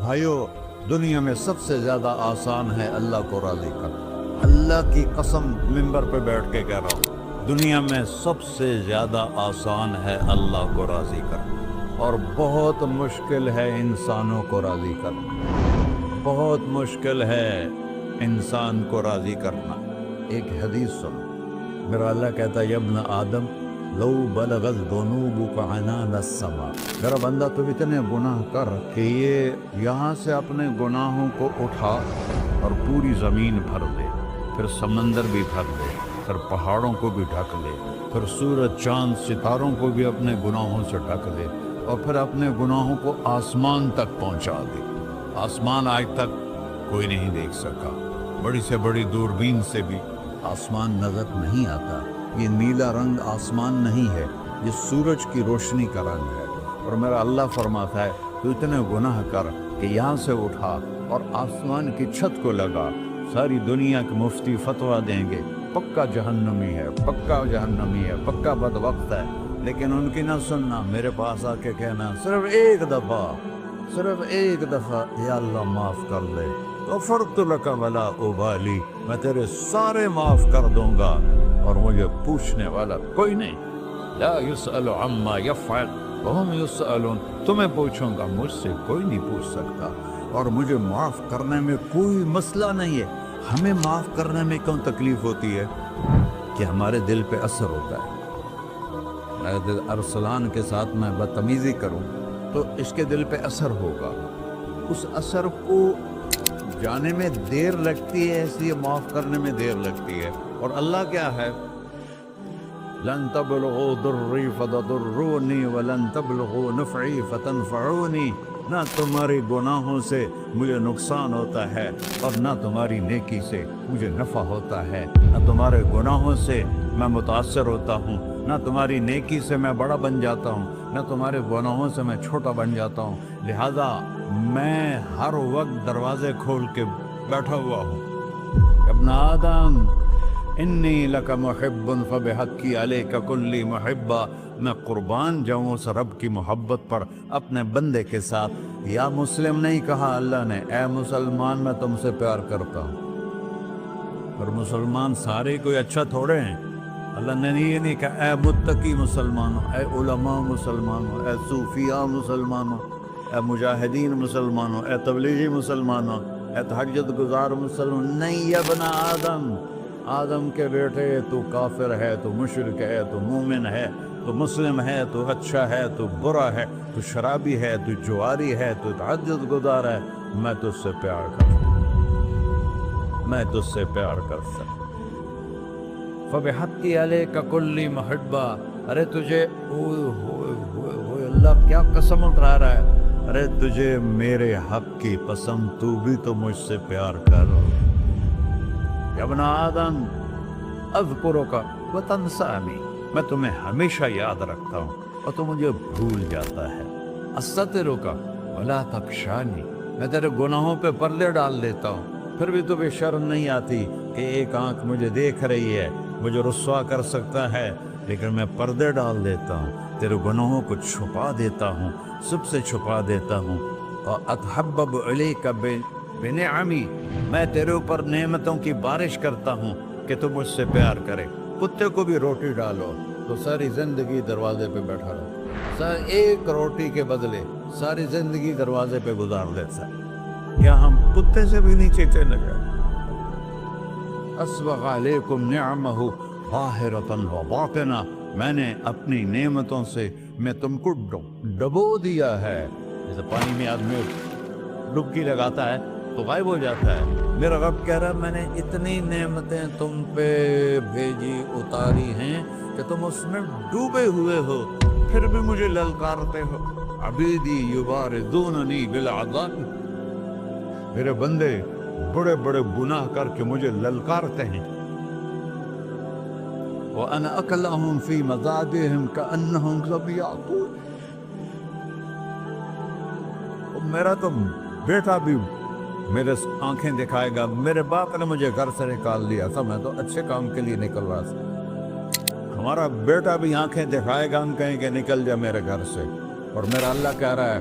بھائیو، دنیا میں سب سے زیادہ آسان ہے اللہ کو راضی کرنا۔ اللہ کی قسم ممبر پہ بیٹھ کے کہہ رہا ہوں، دنیا میں سب سے زیادہ آسان ہے اللہ کو راضی کرنا، اور بہت مشکل ہے انسانوں کو راضی کرنا۔ بہت مشکل ہے انسان کو راضی کرنا۔ ایک حدیث سنو، میرا اللہ کہتا ہے، یا ابن آدم لو بلغت ذنوبک عنان السماء، میرا بندہ تو اتنے گناہ کر کہ یہ یہاں سے اپنے گناہوں کو اٹھا اور پوری زمین بھر دے، پھر سمندر بھی بھر دے، پھر پہاڑوں کو بھی ڈھک لے، پھر سورج چاند ستاروں کو بھی اپنے گناہوں سے ڈھک دے، اور پھر اپنے گناہوں کو آسمان تک پہنچا دے۔ آسمان آج تک کوئی نہیں دیکھ سکا، بڑی سے بڑی دوربین سے بھی آسمان نظر نہیں آتا۔ یہ نیلا رنگ آسمان نہیں ہے، یہ سورج کی روشنی کا رنگ ہے۔ اور میرا اللہ فرماتا ہے، تو اتنے گناہ کر کہ یہاں سے اٹھا اور آسمان کی چھت کو لگا، ساری دنیا کے مفتی فتویٰ دیں گے پکا جہنمی ہے، پکا جہنمی ہے، پکا بدبخت ہے، لیکن ان کی نہ سننا، میرے پاس آ کے کہنا صرف ایک دفعہ یا اللہ معاف کر لے، غفرت لک ولا ابالی، میں تیرے سارے معاف کر دوں گا اور مجھے پوچھنے والا کوئی نہیں۔ لا یسأل عما یفعل وہم یسألون، تمہیں پوچھوں گا، مجھ سے کوئی نہیں پوچھ سکتا، اور مجھے معاف کرنے میں کوئی مسئلہ نہیں ہے۔ ہمیں معاف کرنے میں کیوں تکلیف ہوتی ہے؟ کہ ہمارے دل پہ اثر ہوتا ہے۔ اگر ارسلان کے ساتھ میں بدتمیزی کروں تو اس کے دل پہ اثر ہوگا، اس اثر کو جانے میں دیر لگتی ہے، اس لیے معاف کرنے میں دیر لگتی ہے۔ اور اللہ کیا ہے؟ لن تبلغوا ضرری فتضرونی ولن تبلغوا نفعی فتنفعونی، نہ تمہارے گناہوں سے مجھے نقصان ہوتا ہے اور نہ تمہاری نیکی سے مجھے نفع ہوتا ہے۔ نہ تمہارے گناہوں سے میں متاثر ہوتا ہوں، نہ تمہاری نیکی سے میں بڑا بن جاتا ہوں، نہ تمہارے گناہوں سے میں چھوٹا بن جاتا ہوں۔ لہذا میں ہر وقت دروازے کھول کے بیٹھا ہوا ہوں۔ ابن آدم انی لک محب فبحقی علیک کلی محبہ، میں قربان جاؤں اس رب کی محبت پر اپنے بندے کے ساتھ۔ یا مسلم نہیں کہا اللہ نے، اے مسلمان میں تم سے پیار کرتا ہوں۔ اور مسلمان سارے کوئی اچھا تھوڑے ہیں۔ اللہ نے یہ نہیں کہا اے متقی مسلمانوں، اے علماء مسلمانوں، اے صوفیاء مسلمانوں، اے مجاہدین مسلمانوں، اے تبلیغی مسلمانوں، اے تہجد گزار مسلمان، نہیں۔ یا ابن آدم، آدم کے بیٹے، تو کافر ہے، تو مشرک ہے، تو مومن ہے، تو مسلم ہے، تو اچھا ہے، تو برا ہے، تو شرابی ہے، تو جواری ہے، تو تہجد گزار ہے، میں تجھ سے پیار کرتا ہوں، میں تجھ سے پیار کرتا ہوں۔ فبحقی علیک کلی محبہ، ارے تجھے اوئے اللہ کیا قسم اٹھا رہا ہے، ارے تجھے میرے حق کی قسم، تو بھی تو مجھ سے پیار کر۔ یا ابن آدم اذکرک وتنسانی، میں تمہیں ہمیشہ یاد رکھتا ہوں اور تو مجھے بھول جاتا ہے۔ استترک ولا تخشانی، میں تیرے گناہوں پہ پردے ڈال دیتا ہوں، پھر بھی تمہیں شرم نہیں آتی کہ ایک آنکھ مجھے دیکھ رہی ہے، مجھے رسوا کر سکتا ہے، لیکن میں پردے ڈال دیتا ہوں، تیرے گناہوں کو چھپا دیتا ہوں، سب سے چھپا دیتا ہوں۔ اور اتحبب علیک بنعمی، میں تیرے اوپر نعمتوں کی بارش کرتا ہوں کہ تو مجھ سے پیار کرے۔ کتے کو بھی روٹی ڈالو تو ساری زندگی دروازے پہ بیٹھا رہو، ایک روٹی کے بدلے ساری زندگی دروازے پہ گزار دیتا ہے۔ کیا ہم کتے سے بھی نیچے چلے گئے؟ اسبغ علیکم نعمہ ظاہرۃ و باطنہ، میں نے اپنی نعمتوں سے میں تم کو ڈبو دیا ہے۔ جیسے پانی میں آدمی ڈبکی لگاتا ہے تو غائب ہو جاتا ہے، میرا رب کہہ رہا ہے میں نے اتنی نعمتیں تم پہ بھیجی، اتاری ہیں کہ تم اس میں ڈوبے ہوئے ہو، پھر بھی مجھے للکارتے ہو۔ عبیدی یبارزوننی بالعذاب، میرے بندے بڑے بڑے گناہ کر کے مجھے للکارتے ہیں۔ وَأَنَا أَكْلَهُمْ فِي مَزَادِهِمْ كَأَنَّهُمْ ظَبِيَّةٌ، میرا تو بیٹا بھی میرے آنکھیں دکھائے گا، میرے باپ نے مجھے گھر سے نکال دیا تھا، میں تو اچھے کام کے لیے نکل رہا تھا، ہمارا بیٹا بھی آنکھیں دکھائے گا، ہم کہیں کہ نکل جا میرے گھر سے۔ اور میرا اللہ کہہ رہا ہے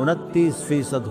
29%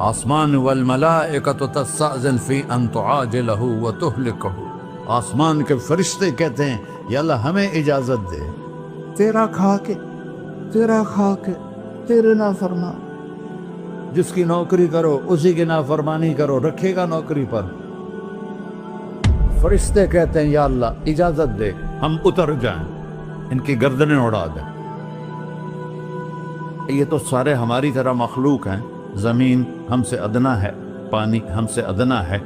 آسمان والملائکۃ تستأذن فی ان تعاجلہ وتہلکہ، آسمان کے فرشتے کہتے ہیں یا اللہ ہمیں اجازت دے تیرا کھا کے تیرے نافرمان، جس کی نوکری کرو اسی کی نافرمانی کرو، رکھے گا نوکری پر؟ فرشتے کہتے ہیں یا اللہ اجازت دے ہم اتر جائیں، ان کی گردنیں اڑا دیں۔ یہ تو سارے ہماری طرح مخلوق ہیں، زمین ہم سے ادنا ہے، پانی ہم سے ادنا ہے،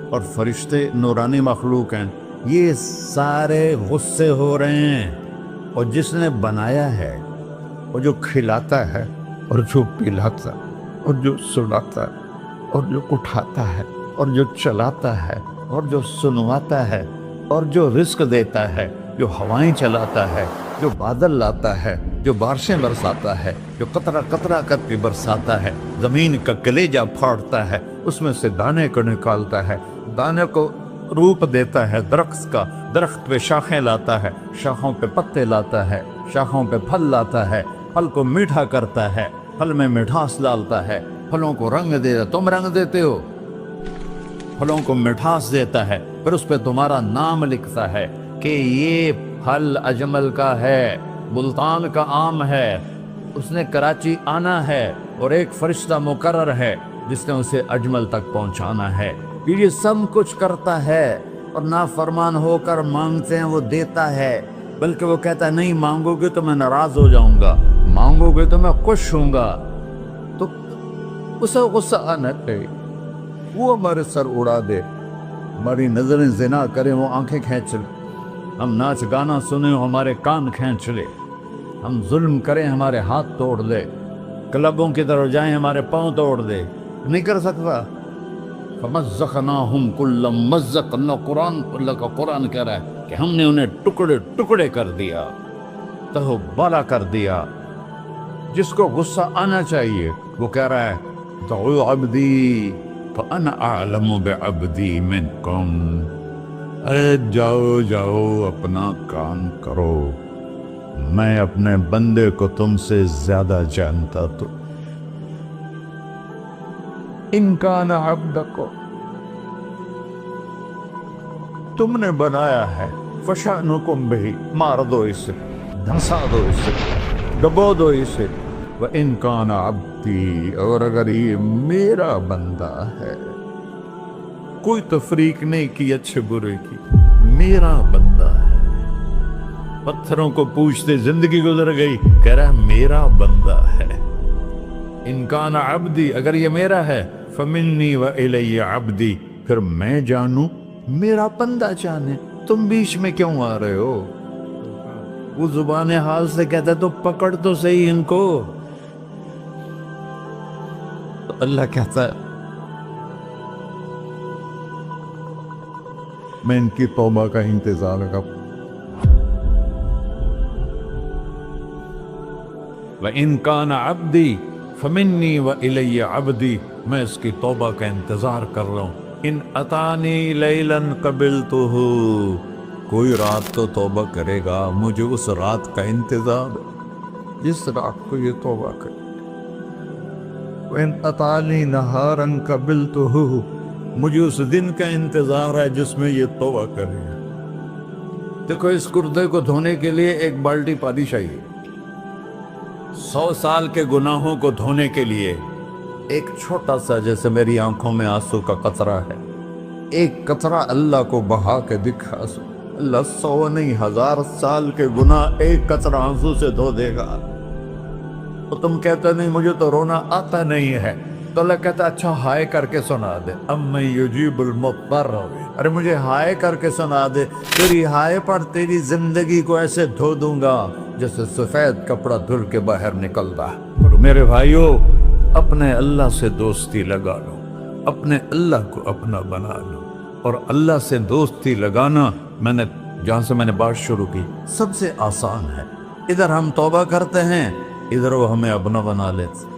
اور فرشتے نورانی مخلوق ہیں، یہ سارے غصے ہو رہے ہیں۔ اور جس نے بنایا ہے، اور جو کھلاتا ہے، اور جو پلاتا ہے، اور جو سلاتا ہے، اور جو اٹھاتا ہے، اور جو چلاتا ہے، اور جو سنواتا ہے، اور جو رزق دیتا ہے، جو ہوائیں چلاتا ہے، جو بادل لاتا ہے، جو بارشیں برساتا ہے، جو قطرہ قطرہ کر کے برساتا ہے، زمین کا کلیجہ پھاڑتا ہے، اس میں سے دانے کو نکالتا ہے، دانے کو روپ دیتا ہے درخت کا، درخت پہ شاخیں لاتا ہے، شاخوں پہ پتے لاتا ہے، شاخوں پہ پھل لاتا ہے، پھل کو میٹھا کرتا ہے، پھل میں مٹھاس ڈالتا ہے، پھلوں کو رنگ دیتا ہے، تم رنگ دیتے ہو، پھلوں کو مٹھاس دیتا ہے، پھر اس پہ تمہارا نام لکھتا ہے کہ یہ پھل اجمل کا ہے، ملتان کا آم ہے، اس نے کراچی آنا ہے، اور ایک فرشتہ مقرر ہے جس نے اسے اجمل تک پہنچانا ہے۔ یہ سب کچھ کرتا ہے، اور نافرمان ہو کر مانگتے ہیں وہ دیتا ہے، بلکہ وہ کہتا ہے نہیں مانگو گے تو میں ناراض ہو جاؤں گا، مانگو گے تو میں خوش ہوں گا۔ تو اسے غصہ آنا چاہیے، وہ ہمارے سر اڑا دے، ہماری نظریں زنا کریں وہ آنکھیں کھینچ لے، ہم ناچ گانا سنیں ہمارے کان کھینچ لے، ہم ظلم کریں ہمارے ہاتھ توڑ دے، کلبوں کی طرف جائیں ہمارے پاؤں توڑ دے، نہیں کر سکتا۔ فَمَزَّقْنَاهُمْ كُلَّ مُمَزَّقٍ، اللہ کا قرآن کہہ رہا ہے کہ ہم نے انہیں ٹکڑے ٹکڑے کر دیا، تہو بالا کر دیا۔ جس کو غصہ آنا چاہیے وہ کہہ رہا ہے دعوا عبدی فأنا أعلم بعبدی منکم، ارے جاؤ جاؤ اپنا کام کرو، میں اپنے بندے کو تم سے زیادہ جانتا تو۔ ان کان عبدکم، تم نے بنایا ہے، فشأنکم بہ، مار دو اسے، دھنسا دو اسے، ڈبو دو اسے، وَإِن كَانَ عَبْدِي، اور اگر یہ میرا بندہ ہے، کوئی تفریق نہیں کی اچھے برے کی، میرا بندہ ہے۔ پتھروں کو پوچھتے زندگی گزر گئی، کہہ رہا ہے میرا بندہ ہے۔ ان کان عبدی، اگر یہ میرا ہے، فمنی وإلی عبدی، پھر میں جانوں میرا بندہ جانے، تم بیچ میں کیوں آ رہے ہو؟ وہ زبان حال سے کہتا ہے تو پکڑ تو صحیح ان کو۔ تو اللہ کہتا ہے میں ان کی توبہ کا انتظار کروں۔ وَإِن كَانَ عَبْدِي فَمِنِّي وَإِلَيَّ عَبْدِي، میں اس کی توبہ کا انتظار کر رہا ہوں۔ ان اتانی لیلاً قبلتہ، کوئی رات تو توبہ کرے گا، مجھے اس رات کا انتظار، جس رات کو یہ توبہ کرے۔ وَإِنْ أَطَانِي نَهَارًا قَبِلْتُهُ، مجھے اس دن کا انتظار ہے جس میں یہ توبہ کرے گا۔ دیکھو اس کردے کو دھونے کے لیے ایک بالٹی پانی چاہیے، 100 سال کے گناہوں کو دھونے کے لیے ایک چھوٹا سا، جیسے میری آنکھوں میں آنسو کا قطرہ ہے، ایک قطرہ اللہ کو بہا کے دکھا، اللہ 100 نہیں 1000 سال کے گناہ ایک قطرہ آنسو سے دھو دے گا۔ تو تم کہتے نہیں مجھے تو رونا آتا نہیں ہے، تو اللہ کہتا اچھا ہائے کر کے سنا دے، اَمَّن یُجِیبُ الْمُضْطَرَّ، ارے مجھے ہائے کر کے سنا دے، تیری ہائے پر تیری زندگی کو ایسے دھو دوں گا جیسے سفید کپڑا دھل کے باہر نکلتا ہے۔ اور میرے بھائیو، اپنے اللہ سے دوستی لگا لو، اپنے اللہ کو اپنا بنا لو، اور اللہ سے دوستی لگانا جہاں سے میں نے بات شروع کی سب سے آسان ہے۔ ادھر ہم توبہ کرتے ہیں، ادھر وہ ہمیں اپنا بنا لیتے۔